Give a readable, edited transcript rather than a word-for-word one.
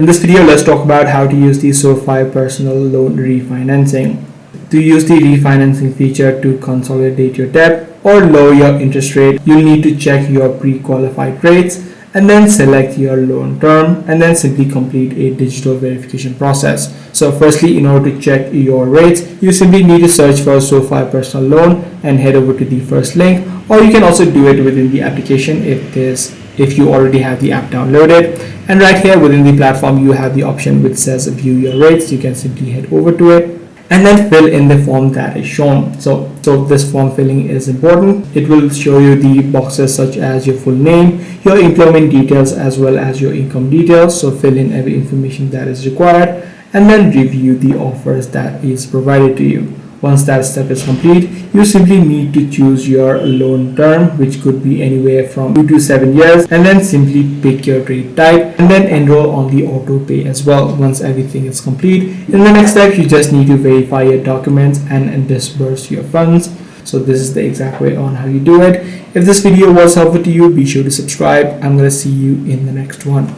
In this video, let's talk about how to use the SoFi personal loan refinancing. To use the refinancing feature to consolidate your debt or lower your interest rate, you'll need to check your pre-qualified rates and then select your loan term and then simply complete a digital verification process. So firstly, in order to check your rates, you simply need to search for SoFi personal loan and head over to the first link, or you can also do it within the application if you already have the app downloaded. And right here within the platform, you have the option which says view your rates. You can simply head over to it and then fill in the form that is shown. So this form filling is important. It will show you the boxes such as your full name, your employment details, as well as your income details. So fill in every information that is required and then review the offers that is provided to you. Once that step is complete, you simply need to choose your loan term, which could be anywhere from 2 to 7 years, and then simply pick your rate type and then enroll on the auto pay as well. Once everything is complete, in the next step, you just need to verify your documents and disburse your funds. So this is the exact way on how you do it. If this video was helpful to you, be sure to subscribe. I'm going to see you in the next one.